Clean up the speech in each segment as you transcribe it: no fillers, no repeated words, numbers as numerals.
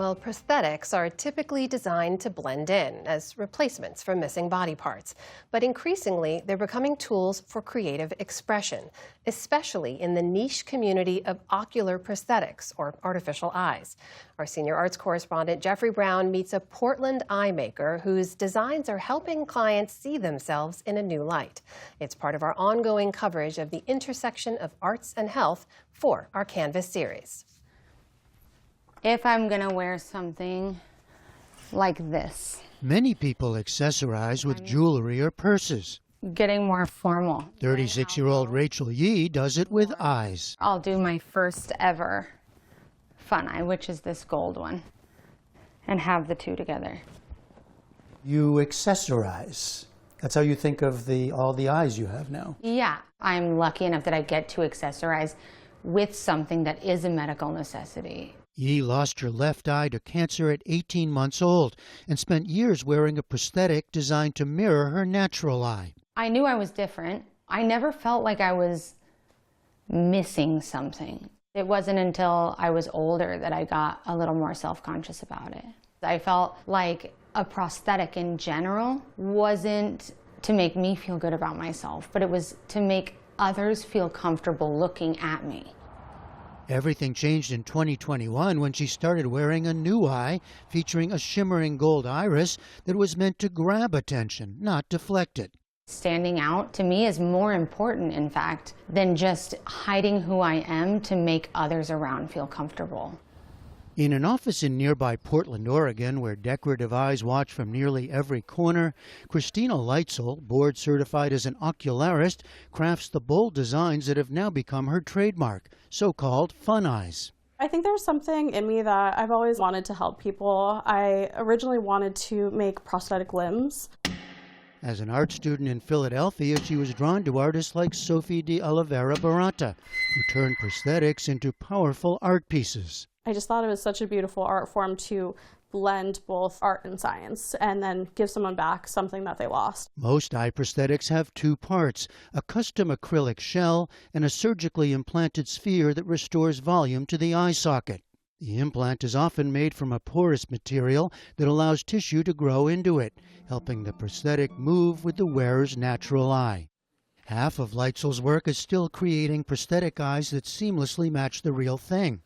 Well, prosthetics are typically designed to blend in as replacements for missing body parts. But increasingly, they're becoming tools for creative expression, especially in the niche community of ocular prosthetics, or artificial eyes. Our senior arts correspondent Jeffrey Brown meets a Portland eye maker whose designs are helping clients see themselves in a new light. It's part of our ongoing coverage of the intersection of arts and health for our Canvas series. If I'm gonna wear something like this. Many people accessorize with jewelry or purses. Getting more formal. 36-year-old Rachel Yee does it with eyes. I'll do my first ever fun eye, which is this gold one, and have the two together. You accessorize. That's how you think of all the eyes you have now. Yeah, I'm lucky enough that I get to accessorize with something that is a medical necessity. Yee lost her left eye to cancer at 18 months old and spent years wearing a prosthetic designed to mirror her natural eye. I knew I was different. I never felt like I was missing something. It wasn't until I was older that I got a little more self-conscious about it. I felt like a prosthetic in general wasn't to make me feel good about myself, but it was to make others feel comfortable looking at me. Everything changed in 2021 when she started wearing a new eye featuring a shimmering gold iris that was meant to grab attention, not deflect it. Standing out to me is more important, in fact, than just hiding who I am to make others around feel comfortable. In an office in nearby Portland, Oregon, where decorative eyes watch from nearly every corner, Christina Leitzel, board certified as an ocularist, crafts the bold designs that have now become her trademark, so-called fun eyes. I think there's something in me that I've always wanted to help people. I originally wanted to make prosthetic limbs. As an art student in Philadelphia, she was drawn to artists like Sophie de Oliveira Barata, who turned prosthetics into powerful art pieces. I just thought it was such a beautiful art form to blend both art and science and then give someone back something that they lost. Most eye prosthetics have two parts, a custom acrylic shell and a surgically implanted sphere that restores volume to the eye socket. The implant is often made from a porous material that allows tissue to grow into it, helping the prosthetic move with the wearer's natural eye. Half of Leitzel's work is still creating prosthetic eyes that seamlessly match the real thing.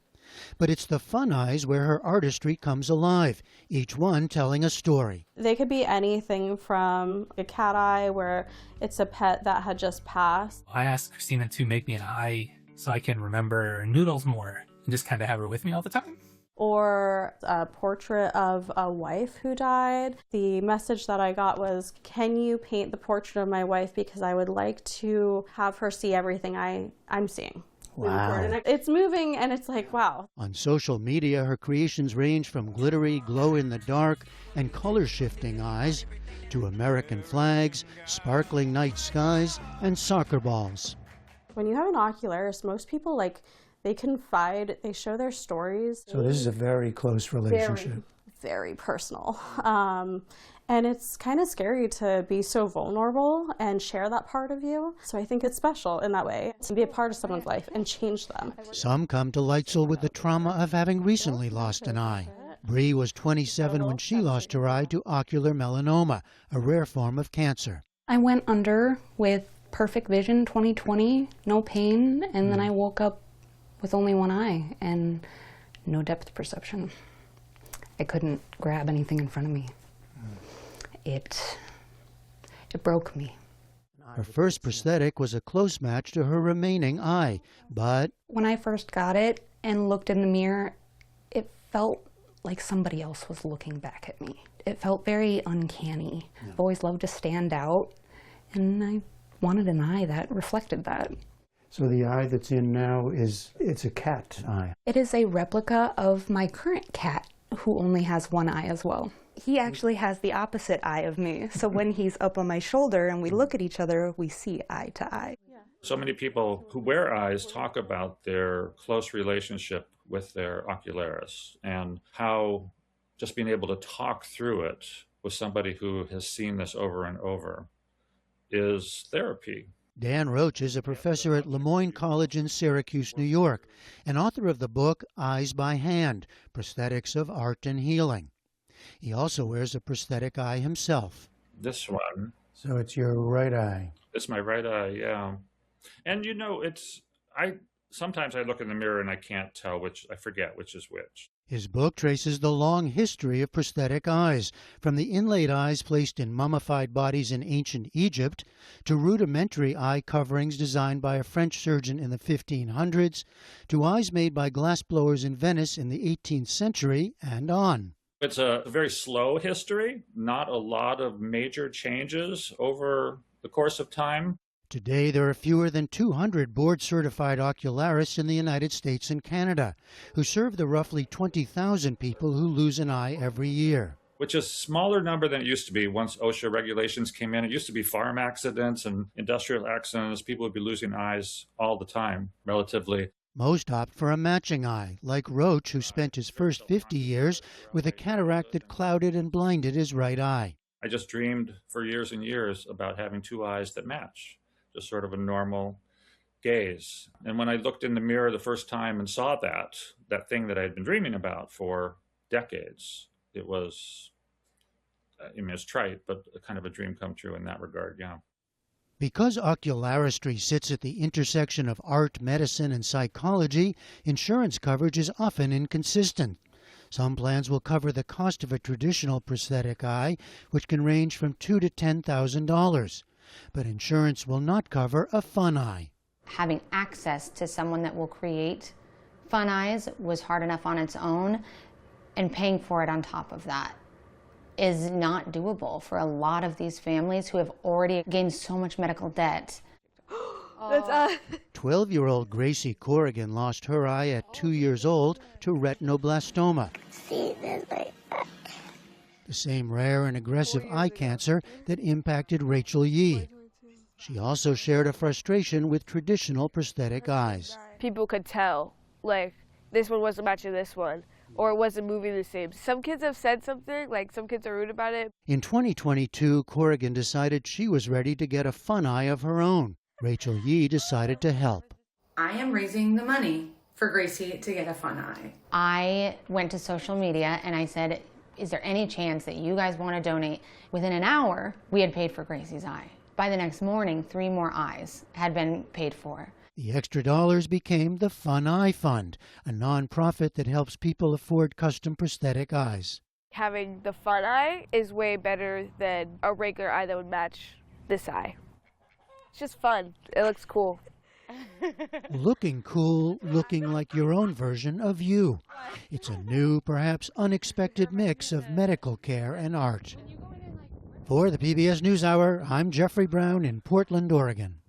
But it's the fun eyes where her artistry comes alive, each one telling a story. They could be anything from a cat eye where it's a pet that had just passed. I asked Christina to make me an eye so I can remember Noodles more and just kind of have her with me all the time. Or a portrait of a wife who died. The message that I got was, can you paint the portrait of my wife because I would like to have her see everything I'm seeing. Wow. It's moving and it's like, wow. On social media, her creations range from glittery, glow-in-the-dark and color-shifting eyes to American flags, sparkling night skies, and soccer balls. When you have an ocularist, most people, they confide, they show their stories. So this is a very close relationship. Very, very personal. And it's kind of scary to be so vulnerable and share that part of you. So I think it's special in that way, to be a part of someone's life and change them. Some come to Leitzel with the trauma of having recently lost an eye. Bree was 27 when she lost her eye to ocular melanoma, a rare form of cancer. I went under with perfect vision 20/20, no pain, and then I woke up with only one eye and no depth perception. I couldn't grab anything in front of me. It broke me. Her first prosthetic was a close match to her remaining eye, but when I first got it and looked in the mirror, it felt like somebody else was looking back at me. It felt very uncanny. Yeah. I've always loved to stand out, and I wanted an eye that reflected that. So the eye that's in now it's a cat eye. It is a replica of my current cat, who only has one eye as well. He actually has the opposite eye of me, so when he's up on my shoulder and we look at each other, we see eye to eye. So many people who wear eyes talk about their close relationship with their ocularist and how just being able to talk through it with somebody who has seen this over and over is therapy. Dan Roach is a professor at Lemoyne College in Syracuse, New York, and author of the book Eyes by Hand, Prosthetics of Art and Healing. He also wears a prosthetic eye himself. This one. So it's your right eye. It's my right eye, yeah. And you know, sometimes I look in the mirror and I can't tell I forget which is which. His book traces the long history of prosthetic eyes, from the inlaid eyes placed in mummified bodies in ancient Egypt to rudimentary eye coverings designed by a French surgeon in the 1500s to eyes made by glassblowers in Venice in the 18th century and on. It's a very slow history, not a lot of major changes over the course of time. Today, there are fewer than 200 board-certified ocularists in the United States and Canada, who serve the roughly 20,000 people who lose an eye every year. Which is a smaller number than it used to be once OSHA regulations came in. It used to be farm accidents and industrial accidents. People would be losing eyes all the time, relatively. Most opt for a matching eye, like Roach, who spent his first 50 years with a cataract that clouded and blinded his right eye. I just dreamed for years and years about having two eyes that match. Just sort of a normal gaze. And when I looked in the mirror the first time and saw that thing that I had been dreaming about for decades, it was, it's trite, but kind of a dream come true in that regard, yeah. Because ocularistry sits at the intersection of art, medicine, and psychology, insurance coverage is often inconsistent. Some plans will cover the cost of a traditional prosthetic eye, which can range from $2,000 to $10,000. But insurance will not cover a fun eye. Having access to someone that will create fun eyes was hard enough on its own, and paying for it on top of that is not doable for a lot of these families who have already gained so much medical debt. 12-year-old Gracie Corrigan lost her eye at 2 years old to retinoblastoma, the same rare and aggressive eye cancer that impacted Rachel Yee. She also shared a frustration with traditional prosthetic eyes. People could tell, like, this one wasn't matching this one, or it wasn't moving the same. Some kids have said something, like some kids are rude about it. In 2022, Corrigan decided she was ready to get a fun eye of her own. Rachel Yee decided to help. I am raising the money for Gracie to get a fun eye. I went to social media and I said, is there any chance that you guys want to donate? Within an hour, we had paid for Gracie's eye. By the next morning, 3 more eyes had been paid for. The extra dollars became the Fun Eye Fund, a nonprofit that helps people afford custom prosthetic eyes. Having the fun eye is way better than a regular eye that would match this eye. It's just fun. It looks cool. Looking cool, looking like your own version of you. It's a new, perhaps unexpected mix of medical care and art. For the PBS News Hour, I'm Jeffrey Brown in Portland, Oregon.